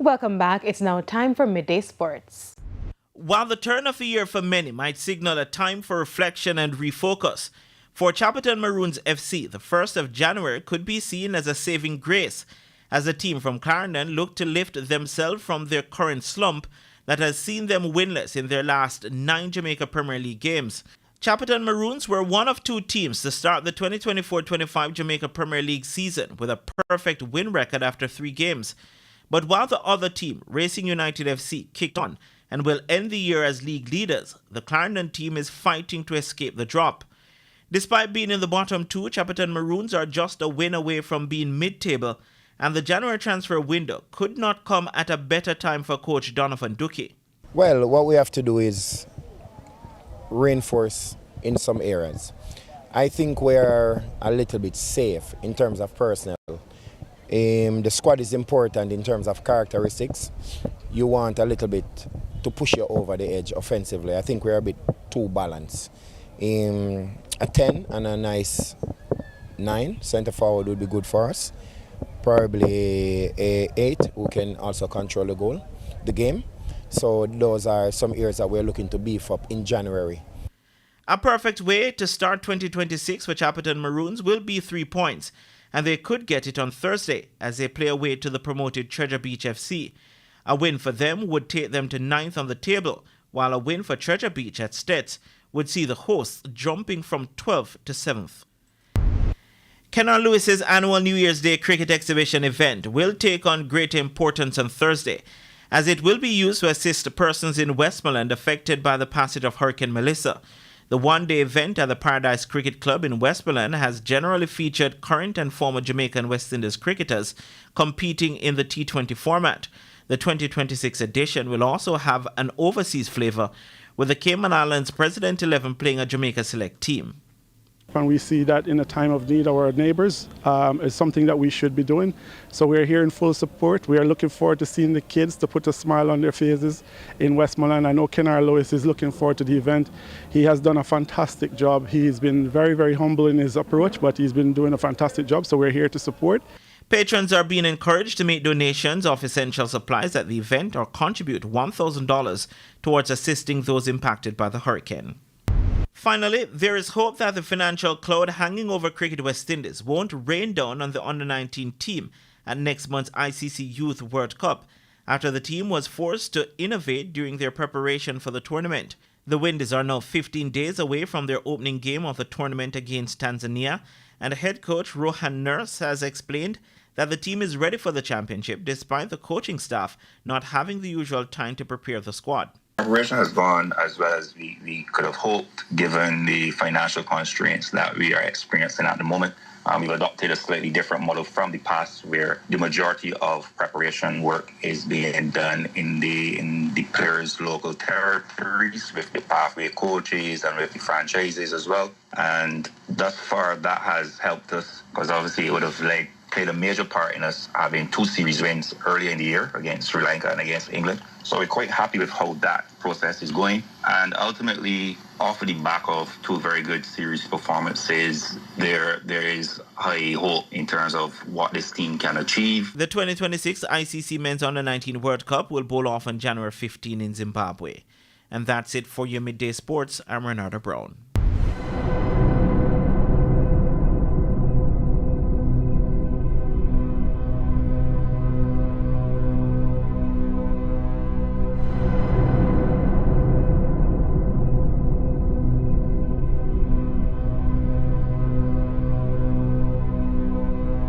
Welcome back. It's now time for Midday Sports. While the turn of the year for many might signal a time for reflection and refocus, for Chapelton Maroons FC, the 1st of January could be seen as a saving grace as the team from Clarendon look to lift themselves from their current slump that has seen them winless in their last 9 Jamaica Premier League games. Chapelton Maroons were one of 2 teams to start the 2024-25 Jamaica Premier League season with a perfect win record after 3 games. But while the other team, Racing United FC, kicked on and will end the year as league leaders, the Clarendon team is fighting to escape the drop. Despite being in the bottom 2, Chapelton Maroons are just a win away from being mid-table, and the January transfer window could not come at a better time for coach Donovan Duque. Well, what we have to do is reinforce in some areas. I think we're a little bit safe in terms of personnel. The squad is important in terms of characteristics. You want a little bit to push you over the edge offensively. I think we're a bit too balanced. A 10 and a nice 9 centre forward would be good for us. Probably a 8 who can also control the game. So those are some areas that we're looking to beef up in January. A perfect way to start 2026 for Chapelton Maroons will be 3 points, and they could get it on Thursday as they play away to the promoted Treasure Beach FC. A win for them would take them to 9th on the table, while a win for Treasure Beach at Stets would see the hosts jumping from 12th to 7th. Kenner Lewis's annual New Year's Day cricket exhibition event will take on greater importance on Thursday, as it will be used to assist persons in Westmoreland affected by the passage of Hurricane Melissa. The one-day event at the Paradise Cricket Club in Westmoreland has generally featured current and former Jamaica and West Indies cricketers competing in the T20 format. The 2026 edition will also have an overseas flavour, with the Cayman Islands President 11 playing a Jamaica select team. And we see that in a time of need, our neighbours is something that we should be doing. So we're here in full support. We are looking forward to seeing the kids to put a smile on their faces in Westmoreland. I know Kenner Lewis is looking forward to the event. He has done a fantastic job. He's been very, very humble in his approach, but he's been doing a fantastic job. So we're here to support. Patrons are being encouraged to make donations of essential supplies at the event or contribute $1,000 towards assisting those impacted by the hurricane. Finally, there is hope that the financial cloud hanging over Cricket West Indies won't rain down on the Under-19 team at next month's ICC Youth World Cup after the team was forced to innovate during their preparation for the tournament. The Windies are now 15 days away from their opening game of the tournament against Tanzania, and head coach Rohan Nurse has explained that the team is ready for the championship despite the coaching staff not having the usual time to prepare the squad. Preparation has gone as well as we could have hoped given the financial constraints that we are experiencing at the moment. We've adopted a slightly different model from the past where the majority of preparation work is being done in the players' local territories with the pathway coaches and with the franchises as well. And thus far that has helped us because obviously it would have played a major part in us having 2 series wins earlier in the year against Sri Lanka and against England. So we're quite happy with how that process is going. And ultimately, off of the back of 2 very good series performances, there is high hope in terms of what this team can achieve. The 2026 ICC Men's Under-19 World Cup will bowl off on January 15 in Zimbabwe. And that's it for your Midday Sports. I'm Renata Brown.